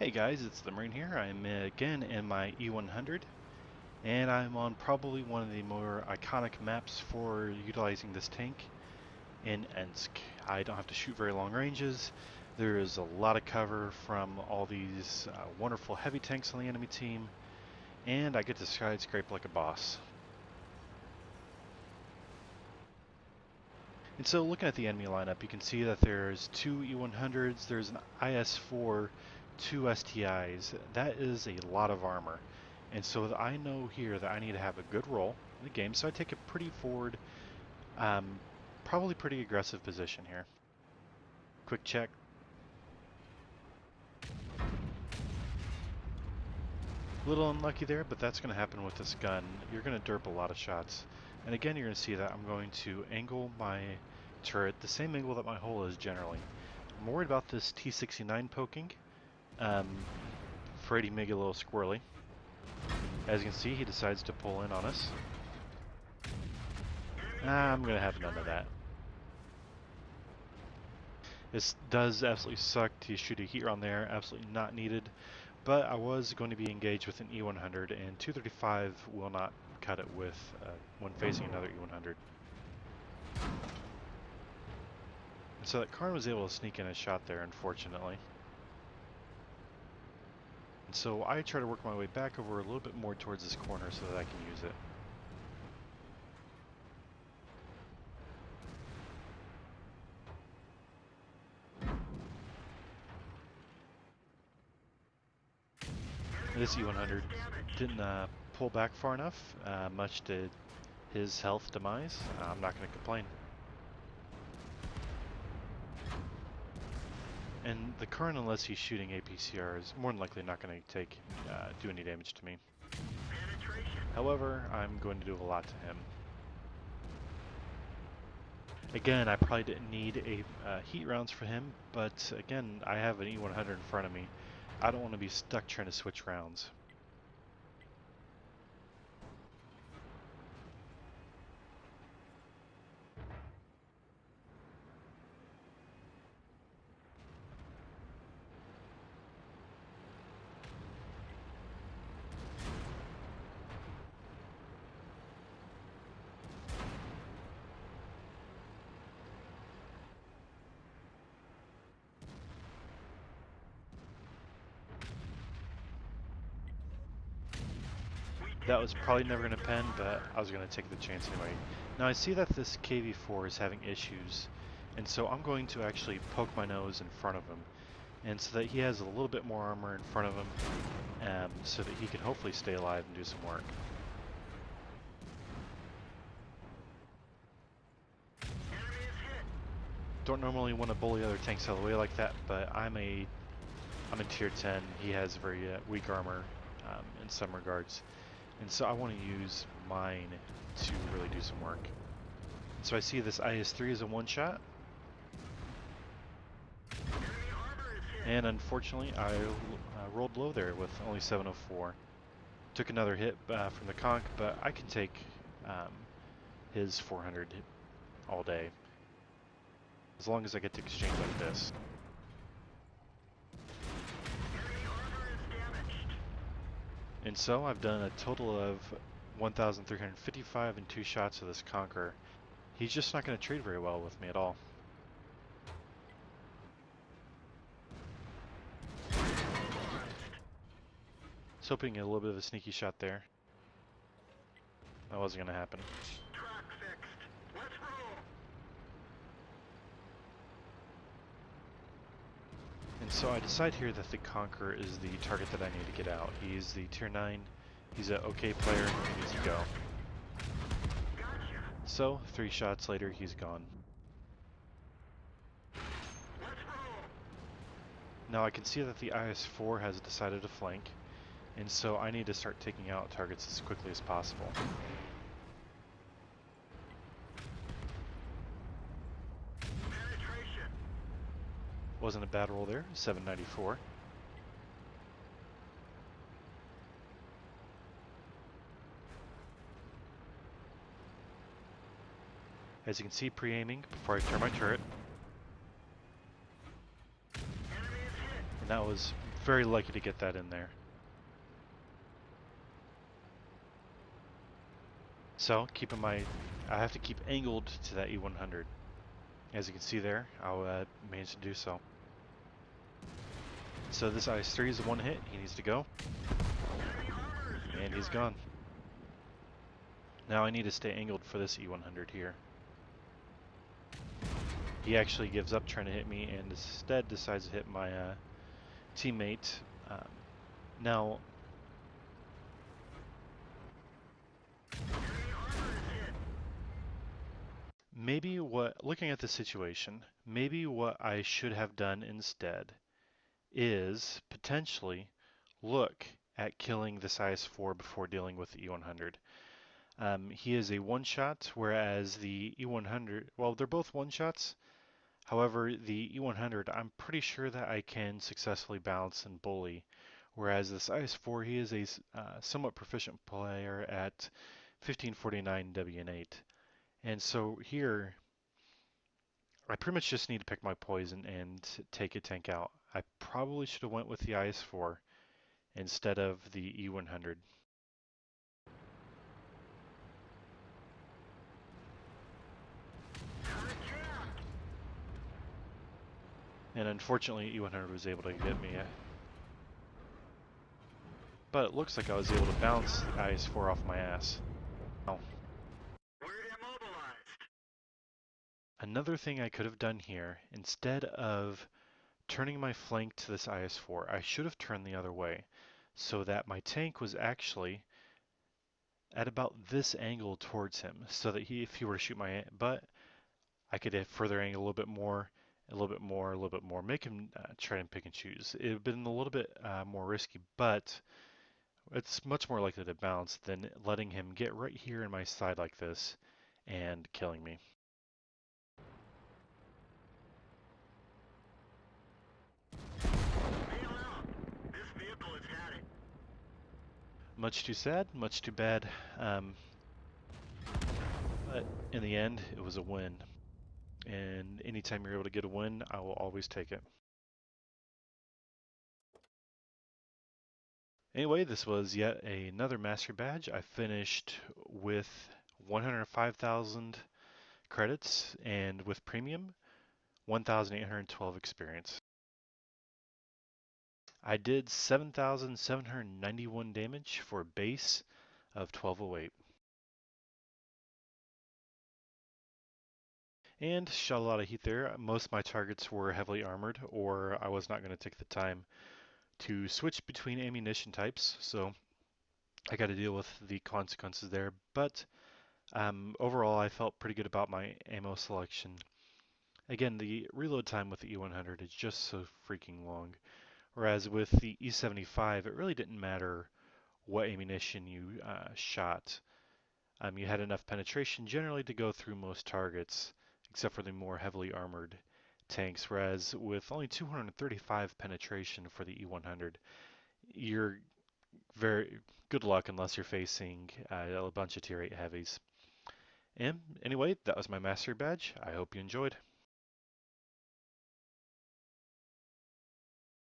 Hey guys, it's the Marine here. I'm again in my E100, and I'm on probably one of the more iconic maps for utilizing this tank in Ensk. I don't have to shoot very long ranges. There is a lot of cover from all these wonderful heavy tanks on the enemy team, and I get to side scrape like a boss. And so looking at the enemy lineup, you can see that there's two E100s, there's an IS-4, two STIs. That is a lot of armor. And so I know here that I need to have a good roll in the game, so I take a pretty forward, um, probably pretty aggressive position here. Quick check. A little unlucky there, but that's going to happen with this gun. You're going to derp a lot of shots. And again, you're going to see that I'm going to angle my turret the same angle that my hull is generally. I'm worried about this T69 poking. Afraid he may get a little squirrely. As you can see, he decides to pull in on us. I'm going to have none of that. This does absolutely suck to shoot a heat round there, absolutely not needed. But I was going to be engaged with an E100, and 235 will not cut it with when facing another E100. And so that Karn was able to sneak in a shot there, unfortunately. And so I try to work my way back over a little bit more towards this corner so that I can use it. This E100 didn't pull back far enough, much to his health demise. I'm not going to complain. And the Karn, unless he's shooting APCR, is more than likely not going to do any damage to me. However, I'm going to do a lot to him. Again, I probably didn't need a heat rounds for him, but again, I have an E100 in front of me. I don't want to be stuck trying to switch rounds. That was probably never going to pen, but I was going to take the chance anyway. Now I see that this KV-4 is having issues, and so I'm going to actually poke my nose in front of him, and so that he has a little bit more armor in front of him, so that he can hopefully stay alive and do some work. Don't normally want to bully other tanks out of the way like that, but I'm a tier 10. He has very weak armor in some regards. And so I want to use mine to really do some work. So I see this IS-3 is a one-shot. And unfortunately, I rolled low there with only 704. Took another hit from the conch, but I can take his 400 all day. As long as I get to exchange like this. And so I've done a total of 1,355 in 2 shots of this Conqueror. He's just not going to trade very well with me at all. Was hoping a little bit of a sneaky shot there. That wasn't going to happen. And so I decide here that the Conqueror is the target that I need to get out. He's the tier 9, he's an okay player, he needs to go. So, 3 shots later, he's gone. Now I can see that the IS-4 has decided to flank, and so I need to start taking out targets as quickly as possible. Wasn't a bad roll there, 794. As you can see, pre-aiming before I turn my turret. And that was Very lucky to get that in there. So, I have to keep angled to that E100. As you can see there, I'll manage to do so. So this IS-3 is a one hit. He needs to go. And he's gone. Now I need to stay angled for this E100 here. He actually gives up trying to hit me and instead decides to hit my teammate. Um, now, looking at the situation, maybe what I should have done instead is potentially look at killing this IS-4 before dealing with the E100. He is a one-shot, whereas the E100, well, they're both one-shots. However, the E100, I'm pretty sure that I can successfully bounce and bully, whereas this IS-4, he is a somewhat proficient player at 1549 WN8. And so here, I pretty much just need to pick my poison and take a tank out. I probably should have went with the IS-4 instead of the E100. And unfortunately, E100 was able to get me. But it looks like I was able to bounce the IS-4 off my ass. Now, another thing I could have done here, instead of turning my flank to this IS-4, I should have turned the other way, so that my tank was actually at about this angle towards him, so that if he were to shoot my butt, I could further angle a little bit more, a little bit more, a little bit more, make him try and pick and choose. It would have been a little bit more risky, but it's much more likely to bounce than letting him get right here in my side like this and killing me. Much too sad, much too bad. But in the end, it was a win. And anytime you're able to get a win, I will always take it. Anyway, this was yet another mastery badge. I finished with 105,000 credits and with premium, 1,812 experience. I did 7,791 damage for a base of 1208. And shot a lot of heat there. Most of my targets were heavily armored, or I was not going to take the time to switch between ammunition types, so I got to deal with the consequences there. But overall, I felt pretty good about my ammo selection. Again, the reload time with the E100 is just so freaking long, whereas with the E75, it really didn't matter what ammunition you shot. You had enough penetration generally to go through most targets, except for the more heavily armored tanks, whereas with only 235 penetration for the E100, you're very good luck unless you're facing a bunch of tier 8 heavies. And anyway, that was my mastery badge. I hope you enjoyed.